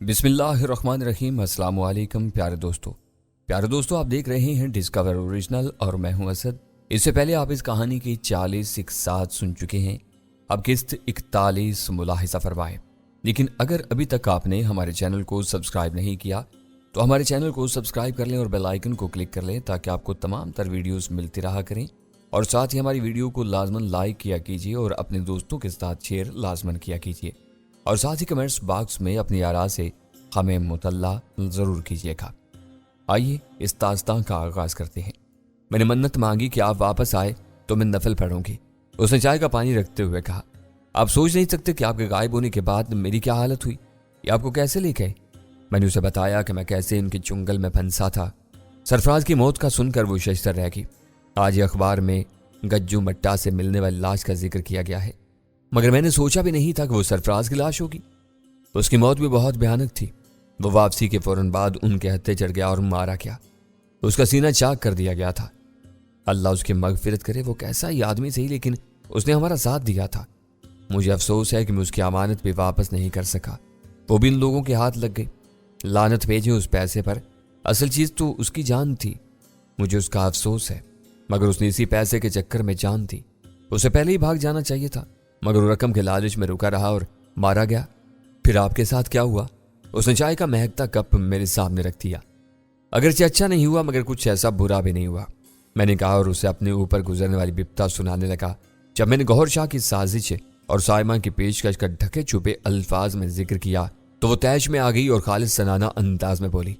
بسم اللہ الرحمن الرحیم۔ السلام علیکم پیارے دوستو آپ دیکھ رہے ہیں ڈسکور اوریجنل اور میں ہوں اسد۔ اس سے پہلے آپ اس کہانی کی 40 اقساط سن چکے ہیں، اب قسط 41 ملاحظہ فرمائیں۔ لیکن اگر ابھی تک آپ نے ہمارے چینل کو سبسکرائب نہیں کیا تو ہمارے چینل کو سبسکرائب کر لیں اور بیل آئیکن کو کلک کر لیں تاکہ آپ کو تمام تر ویڈیوز ملتی رہا کریں، اور ساتھ ہی ہماری ویڈیو کو لازماً لائک کیا کیجیے اور اپنے دوستوں کے ساتھ شیئر لازماً کیا کیجیے، اور ساتھ ہی کمنٹس باکس میں اپنی آراء سے ہمیں مطلع ضرور کیجیے گا۔ آئیے اس داستان کا آغاز کرتے ہیں۔ میں نے منت مانگی کہ آپ واپس آئے تو میں نفل پڑھوں گی، اس نے چائے کا پانی رکھتے ہوئے کہا۔ آپ سوچ نہیں سکتے کہ آپ کے غائب ہونے کے بعد میری کیا حالت ہوئی، یہ آپ کو کیسے لے گئے۔ میں نے اسے بتایا کہ میں کیسے ان کے چنگل میں پھنسا تھا۔ سرفراز کی موت کا سن کر وہ ششدر رہ گئی۔ آج اخبار میں گجو مٹا سے ملنے والی لاش کا ذکر کیا گیا ہے، مگر میں نے سوچا بھی نہیں تھا کہ وہ سرفراز کی لاش ہوگی۔ اس کی موت بھی بہت بھیانک تھی۔ وہ واپسی کے فوراً بعد ان کے ہتھے چڑھ گیا اور مارا گیا، اس کا سینہ چاک کر دیا گیا تھا۔ اللہ اس کی مغفرت کرے، وہ کیسا ہی آدمی صحیح لیکن اس نے ہمارا ساتھ دیا تھا۔ مجھے افسوس ہے کہ میں اس کی امانت بھی واپس نہیں کر سکا، وہ بھی ان لوگوں کے ہاتھ لگ گئی۔ لعنت بھیجے اس پیسے پر، اصل چیز تو اس کی جان تھی۔ مجھے اس کا افسوس ہے، مگر اس نے اسی پیسے کے چکر میں جان دی۔ اسے پہلے ہی بھاگ جانا چاہیے تھا، مگر وہ رقم کے لالچ میں رکا رہا اور مارا گیا۔ پھر آپ کے ساتھ کیا ہوا؟ اس نے چائے کا مہکتا کپ میرے سامنے رکھ دیا۔ اگرچہ اچھا نہیں ہوا مگر کچھ ایسا برا بھی نہیں ہوا، میں نے کہا اور اسے اپنے اوپر گزرنے والی بپتا سنانے لگا۔ جب میں نے گوہر شاہ کی سازش اور سائمہ کی پیشکش کا ڈھکے چھپے الفاظ میں ذکر کیا تو وہ تیش میں آ گئی اور خالص سنانہ انداز میں بولی،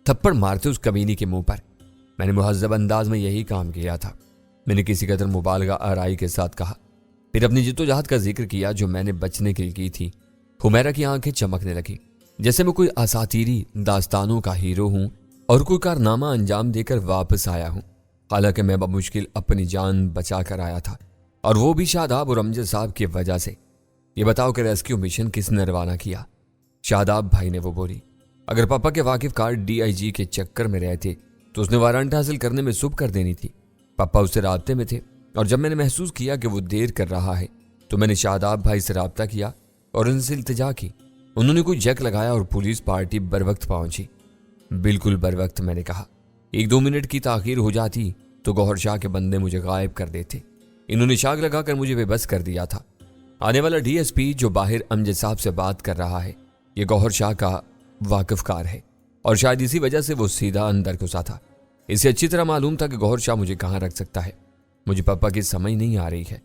تھپڑ مارتے اس کمینی کے منہ پر۔ میں نے مہذب انداز میں یہی کام کیا تھا، میں نے کسی قدر مبالغہ آرائی کے ساتھ کہا، پھر اپنی جدوجہد کا ذکر کیا جو میں نے بچنے کے لیے کی تھی۔ حمیرہ کی آنکھیں چمکنے لگی جیسے میں کوئی اساطیری داستانوں کا ہیرو ہوں اور کوئی کارنامہ انجام دے کر واپس آیا ہوں، حالانکہ میں بمشکل اپنی جان بچا کر آیا تھا، اور وہ بھی شاداب اور امجد صاحب کی وجہ سے۔ یہ بتاؤ کہ ریسکیو مشن کس نے روانہ کیا؟ شاداب بھائی نے وہ بولی۔ اگر پاپا کے واقف کار DIG کے چکر میں رہتے تو اس نے وارنٹ حاصل کرنے میں صبح کر دینی تھی۔ پاپا اس سے رابطے میں تھے، اور جب میں نے محسوس کیا کہ وہ دیر کر رہا ہے تو میں نے شاداب بھائی سے رابطہ کیا اور ان سے التجا کی۔ انہوں نے کوئی جیک لگایا اور پولیس پارٹی بر وقت پہنچی۔ بالکل بر وقت، میں نے کہا۔ 1-2 منٹ کی تاخیر ہو جاتی تو گوہر شاہ کے بندے مجھے غائب کر دیتے۔ انہوں نے شاگ لگا کر مجھے بے بس کر دیا تھا۔ آنے والا DSP جو باہر امجد صاحب سے بات کر رہا ہے، یہ گوہر شاہ کا واقف کار ہے، اور شاید اسی وجہ سے وہ سیدھا اندر گھسا تھا۔ اسے اچھی طرح معلوم تھا کہ گوہر شاہ مجھے کہاں رکھ سکتا ہے۔ مجھے پاپا کی سمجھ نہیں آ رہی ہے،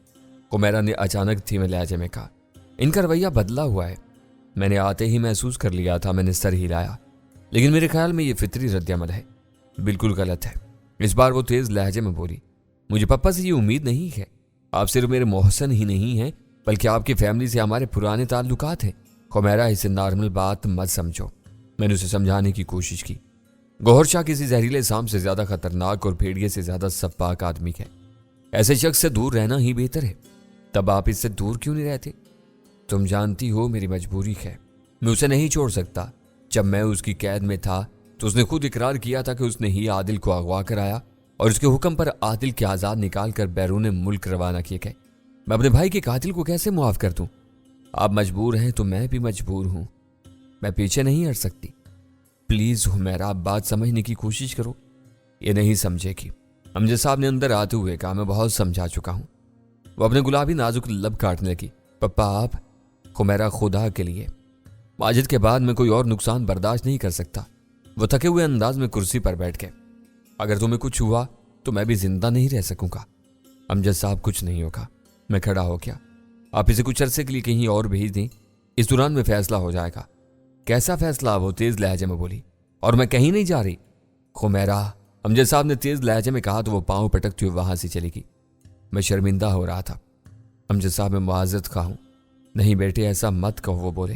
حمیرہ نے اچانک دھیمے لہجے میں کہا۔ ان کا رویہ بدلا ہوا ہے، میں نے آتے ہی محسوس کر لیا تھا۔ میں نے سر ہلایا، لیکن میرے خیال میں یہ فطری رد عمل ہے، بالکل غلط ہے۔ اس بار وہ تیز لہجے میں بولی، مجھے پاپا سے یہ امید نہیں ہے، آپ صرف میرے محسن ہی نہیں ہیں بلکہ آپ کی فیملی سے ہمارے پرانے تعلقات ہیں۔ حمیرہ اسے نارمل بات مت سمجھو، میں نے اسے سمجھانے کی کوشش کی۔ گوہر شاہ کسی زہریلے سام سے زیادہ خطرناک اور بھیڑیے سے زیادہ سفاک آدمی ہے، ایسے شخص سے دور رہنا ہی بہتر ہے۔ تب آپ اس سے دور کیوں نہیں رہتے؟ تم جانتی ہو میری مجبوری ہے، میں اسے نہیں چھوڑ سکتا۔ جب میں اس کی قید میں تھا تو اس نے خود اقرار کیا تھا کہ اس نے ہی عادل کو اغوا کرایا اور اس کے حکم پر عادل کے آزاد نکال کر بیرون ملک روانہ کیے گئے۔ میں اپنے بھائی کے قاتل کو کیسے معاف کر دوں؟ آپ مجبور ہیں تو میں بھی مجبور ہوں، میں پیچھے نہیں ہٹ سکتی۔ پلیز حمیرہ، آپ بات سمجھنے کی کوشش کرو۔ یہ نہیں سمجھے گی، امجد صاحب نے اندر آتے ہوئے کہا۔ میں بہت سمجھا چکا ہوں۔ وہ اپنے گلابی نازک لب کاٹنے لگی۔ پپا آپ، حمیرہ خدا کے لیے، ماجد کے بعد میں کوئی اور نقصان برداشت نہیں کر سکتا۔ وہ تھکے ہوئے انداز میں کرسی پر بیٹھ گئے۔ اگر تمہیں کچھ ہوا تو میں بھی زندہ نہیں رہ سکوں گا۔ امجد صاحب کچھ نہیں ہوگا۔ میں کھڑا ہو گیا۔ آپ اسے کچھ عرصے کے لیے کہیں اور بھیج دیں، اس دوران میں فیصلہ ہو جائے گا۔ کیسا فیصلہ؟ وہ تیز لہجے میں بولی۔ اور میں کہیں نہیں جا رہی حمیرہ، امجد صاحب نے تیز لہجے میں کہا تو وہ پاؤں پٹکتی ہوئی وہاں سے چلی گئی۔ میں شرمندہ ہو رہا تھا۔ امجد صاحب، میں معذرت خواہ ہوں۔ نہیں بیٹے، ایسا مت کہو، وہ بولے۔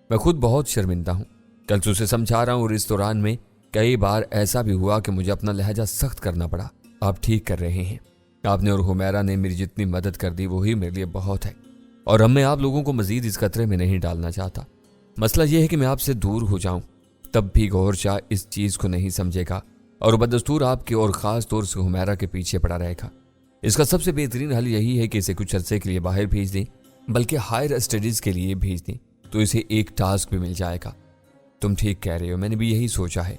میں خود بہت شرمندہ ہوں، کل سے اسے سمجھا رہا ہوں، اور اس دوران میں کئی بار ایسا بھی ہوا کہ مجھے اپنا لہجہ سخت کرنا پڑا۔ آپ ٹھیک کر رہے ہیں، آپ نے اور حمیرہ نے میری جتنی مدد کر دی وہی میرے لیے بہت ہے، اور اب میں آپ لوگوں کو مزید اس خطرے میں نہیں ڈالنا چاہتا۔ مسئلہ یہ ہے کہ میں آپ سے دور ہو جاؤں، تب بھی گوہر شاہ اس چیز کو نہیں سمجھے گا اور بدستور آپ کے اور خاص طور سے حمیرہ کے پیچھے پڑا رہے گا۔ اس کا سب سے بہترین حل یہی ہے کہ اسے کچھ عرصے کے لیے باہر بھیج دیں، بلکہ ہائر اسٹڈیز کے لیے بھیج دیں، تو اسے ایک ٹاسک بھی مل جائے گا۔ تم ٹھیک کہہ رہے ہو، میں نے بھی یہی سوچا ہے۔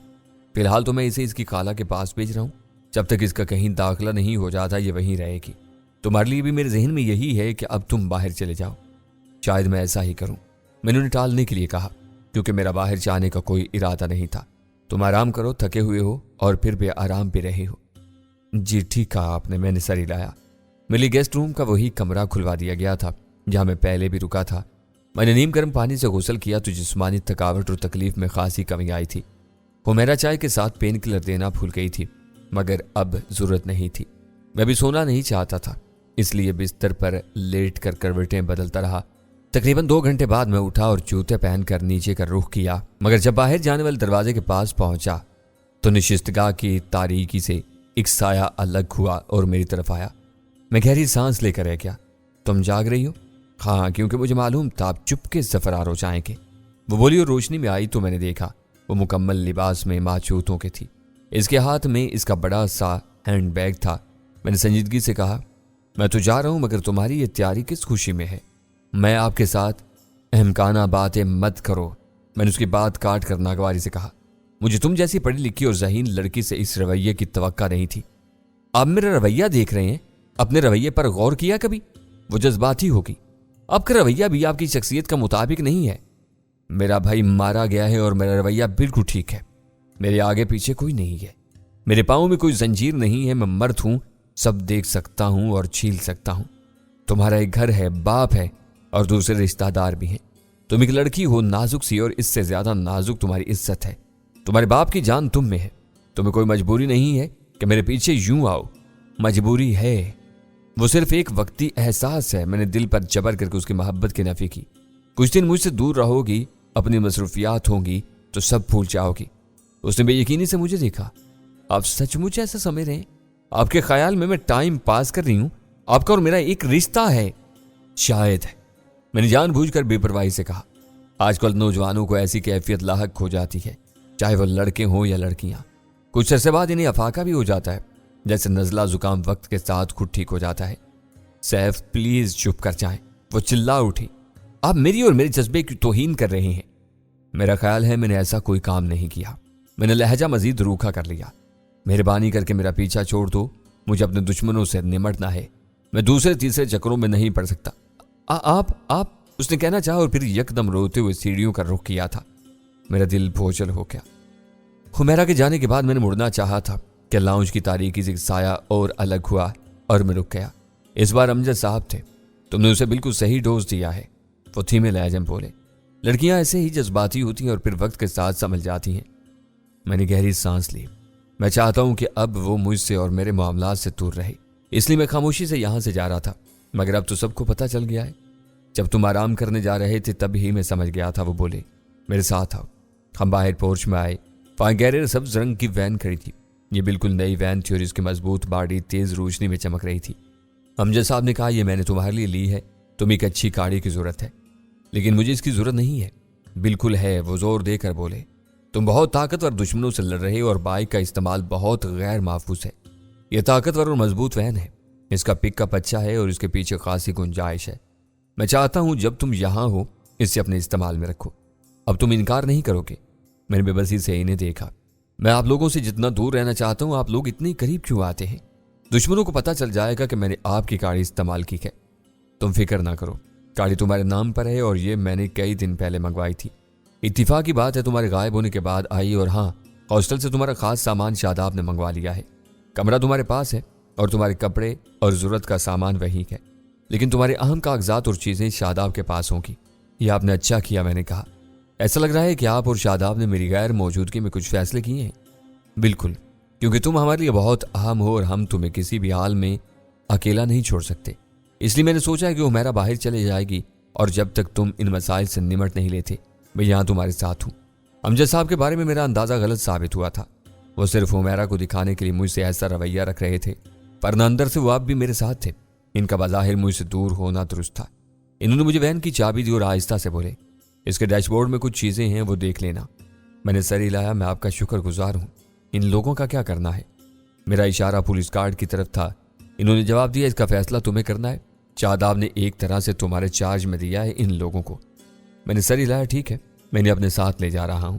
فی الحال تو میں اسے اس کی خالہ کے پاس بھیج رہا ہوں، جب تک اس کا کہیں داخلہ نہیں ہو جاتا یہ وہیں رہے گی۔ تمہارے لیے بھی میرے ذہن میں یہی ہے کہ اب تم باہر چلے جاؤ۔ شاید میں ایسا ہی کروں، میں نے انہیں ٹالنے کے لیے کہا، کیونکہ میرا باہر جانے کا کوئی ارادہ نہیں تھا۔ تم آرام کرو، تھکے ہوئے ہو اور پھر بھی آرام پہ رہے ہو۔ جی ٹھیک کہا آپ نے، میں نے سر ہلایا۔ میرے لیے گیسٹ روم کا وہی کمرہ کھلوا دیا گیا تھا جہاں میں پہلے بھی رکا تھا۔ میں نے نیم گرم پانی سے غسل کیا تو جسمانی تھکاوٹ اور تکلیف میں خاصی کمی آئی تھی۔ حمیرہ چائے کے ساتھ پین کلر دینا بھول گئی تھی، مگر اب ضرورت نہیں تھی۔ میں بھی سونا نہیں چاہتا تھا، اس لیے بستر پر لیٹ کر کروٹیں بدلتا رہا۔ تقریباً 2 گھنٹے بعد میں اٹھا اور جوتے پہن کر نیچے کا رخ کیا، مگر جب باہر جانے والے دروازے کے پاس پہنچا تو نشستگاہ کی تاریکی سے ایک سایہ الگ ہوا اور میری طرف آیا۔ میں گہری سانس لے کر رہ گیا۔ تم جاگ رہی ہو؟ ہاں، کیونکہ مجھے معلوم تھا آپ چپکے سے فرار ہو جائیں گے، وہ بولی اور روشنی میں آئی تو میں نے دیکھا وہ مکمل لباس میں ماچوتوں کے تھی۔ اس کے ہاتھ میں اس کا بڑا سا ہینڈ بیگ تھا۔ میں نے سنجیدگی سے کہا، میں تو جا رہا ہوں، مگر تمہاری یہ تیاری کس خوشی میں ہے؟ میں آپ کے ساتھ احمقانہ باتیں مت کرو، میں نے اس کی بات کاٹ کر ناگواری سے کہا۔ مجھے تم جیسی پڑھی لکھی اور ذہین لڑکی سے اس رویے کی توقع نہیں تھی۔ آپ میرا رویہ دیکھ رہے ہیں، اپنے رویے پر غور کیا کبھی؟ وہ جذباتی ہوگی، آپ کا رویہ بھی آپ کی شخصیت کا مطابق نہیں ہے۔ میرا بھائی مارا گیا ہے اور میرا رویہ بالکل ٹھیک ہے۔ میرے آگے پیچھے کوئی نہیں ہے، میرے پاؤں میں کوئی زنجیر نہیں ہے، میں مرد ہوں، سب دیکھ سکتا ہوں اور چھیل سکتا ہوں۔ تمہارا ایک گھر ہے، باپ ہے اور دوسرے رشتہ دار بھی ہیں۔ تم ایک لڑکی ہو، نازک سی، اور اس سے زیادہ نازک تمہاری عزت ہے۔ تمہارے باپ کی جان تم میں ہے، تمہیں کوئی مجبوری نہیں ہے کہ میرے پیچھے یوں آؤ۔ مجبوری ہے، وہ صرف ایک وقتی احساس ہے۔ میں نے دل پر جبر کر کے اس کی محبت کی نفی کی۔ کچھ دن مجھ سے دور رہو گی، اپنی مصروفیات ہوں گی تو سب بھول جاؤ گی۔ اس نے بے یقینی سے مجھے دیکھا۔ آپ سچ مچ ایسا سمجھ رہے ہیں؟ آپ کے خیال میں ٹائم پاس کر رہی ہوں؟ آپ کا اور میرا ایک رشتہ ہے۔ شاید ہے، میں نے جان بوجھ کر بے پرواہی سے کہا۔ آج کل نوجوانوں کو ایسی کیفیت لاحق ہو جاتی ہے، چاہے وہ لڑکے ہوں یا لڑکیاں۔ کچھ عرصے بعد انہیں افاقہ بھی ہو جاتا ہے، جیسے نزلہ زکام وقت کے ساتھ خود ٹھیک ہو جاتا ہے۔ سیف پلیز چپ کر جائیں، وہ چلا اٹھی۔ آپ میری اور میرے جذبے کی توہین کر رہے ہیں۔ میرا خیال ہے میں نے ایسا کوئی کام نہیں کیا۔ میں نے لہجہ مزید روکھا کر لیا۔ مہربانی کر کے میرا پیچھا چھوڑ دو، مجھے اپنے دشمنوں سے نمٹنا ہے، میں دوسرے تیسرے چکروں میں نہیں پڑ سکتا۔ آپ اس نے کہنا چاہا اور پھر یکدم روتے ہوئے سیڑھیوں کا رخ کیا تھا۔ میرا دل بوجھل ہو گیا۔ حمیرہ کے جانے کے بعد میں نے مڑنا چاہا تھا کہ لاؤنج کی تاریکی سے سایہ اور الگ ہوا اور میں رک گیا۔ اس بار امجد صاحب تھے۔ تم نے اسے بالکل صحیح ڈوز دیا ہے، وہ دھیمے لہجے میں بولے۔ لڑکیاں ایسے ہی جذباتی ہوتی ہیں اور پھر وقت کے ساتھ سنبھل جاتی ہیں۔ میں نے گہری سانس لی۔ میں چاہتا ہوں کہ اب وہ مجھ سے اور میرے معاملات سے دور رہے، اس لیے میں خاموشی سے یہاں سے جا رہا تھا، مگر اب تو سب کو پتہ چل گیا ہے۔ جب تم آرام کرنے جا رہے تھے تب ہی میں سمجھ گیا تھا، وہ بولے۔ میرے ساتھ آؤ۔ ہم باہر پورچ میں آئے، وہاں گہرے سبز رنگ کی وین کھڑی تھی۔ یہ بالکل نئی وین تھی اور اس کی مضبوط باڈی تیز روشنی میں چمک رہی تھی۔ امجد صاحب نے کہا، یہ میں نے تمہارے لیے لی ہے، تم ایک اچھی گاڑی کی ضرورت ہے، لیکن مجھے اس کی ضرورت نہیں ہے۔ بالکل ہے، وہ زور دے کر بولے۔ تم بہت طاقتور دشمنوں سے لڑ رہے ہو اور بائک کا استعمال بہت غیر محفوظ ہے۔ یہ طاقتور اور مضبوط وین ہے، اس کا پک اپ اچھا ہے اور اس کے پیچھے خاصی گنجائش ہے۔ میں چاہتا ہوں جب تم یہاں ہو اسے اپنے استعمال میں رکھو۔ اب تم انکار نہیں کرو گے؟ میں نے بے بسی سے انہیں دیکھا۔ میں آپ لوگوں سے جتنا دور رہنا چاہتا ہوں، آپ لوگ اتنے قریب کیوں آتے ہیں؟ دشمنوں کو پتہ چل جائے گا کہ میں نے آپ کی گاڑی استعمال کی ہے۔ تم فکر نہ کرو، گاڑی تمہارے نام پر ہے اور یہ میں نے کئی دن پہلے منگوائی تھی۔ اتفاق کی بات ہے تمہارے غائب ہونے کے بعد آئی، اور ہاں، ہاسٹل سے تمہارا خاص سامان شاداب نے منگوا لیا ہے۔ کمرہ تمہارے پاس ہے اور تمہارے کپڑے اور ضرورت کا سامان وہی ہے، لیکن تمہارے اہم کاغذات اور چیزیں شاداب کے پاس ہوں گی۔ یہ آپ نے اچھا کیا، میں نے کہا۔ ایسا لگ رہا ہے کہ آپ اور شاداب نے میری غیر موجودگی میں کچھ فیصلے کیے ہیں۔ بالکل، کیونکہ تم ہمارے لیے بہت اہم ہو اور ہم تمہیں کسی بھی حال میں اکیلا نہیں چھوڑ سکتے۔ اس لیے میں نے سوچا ہے کہ حمیرہ باہر چلے جائے گی اور جب تک تم ان مسائل سے نمٹ نہیں لیتے میں یہاں تمہارے ساتھ ہوں۔ امجد صاحب کے بارے میں میرا اندازہ غلط ثابت ہوا تھا۔ وہ صرف حمیرہ کو دکھانے کے لیے مجھ سے ایسا رویہ رکھ رہے تھے، ورنہ اندر سے وہ اب بھی میرے ساتھ تھے۔ ان کا بظاہر مجھ سے دور ہونا درست تھا۔ انہوں نے مجھے وین کی چابی دی اور آہستہ سے بولے، اس کے ڈیش بورڈ میں کچھ چیزیں ہیں، وہ دیکھ لینا۔ میں نے سر ہلایا۔ میں آپ کا شکر گزار ہوں۔ ان لوگوں کا کیا کرنا ہے؟ میرا اشارہ پولیس گارڈ کی طرف تھا۔ انہوں نے جواب دیا، اس کا فیصلہ تمہیں کرنا ہے۔ شاداب نے ایک طرح سے تمہارے چارج میں دیا ہے ان لوگوں کو۔ میں نے سر ہلایا۔ ٹھیک ہے، میں نے اپنے ساتھ لے جا رہا ہوں۔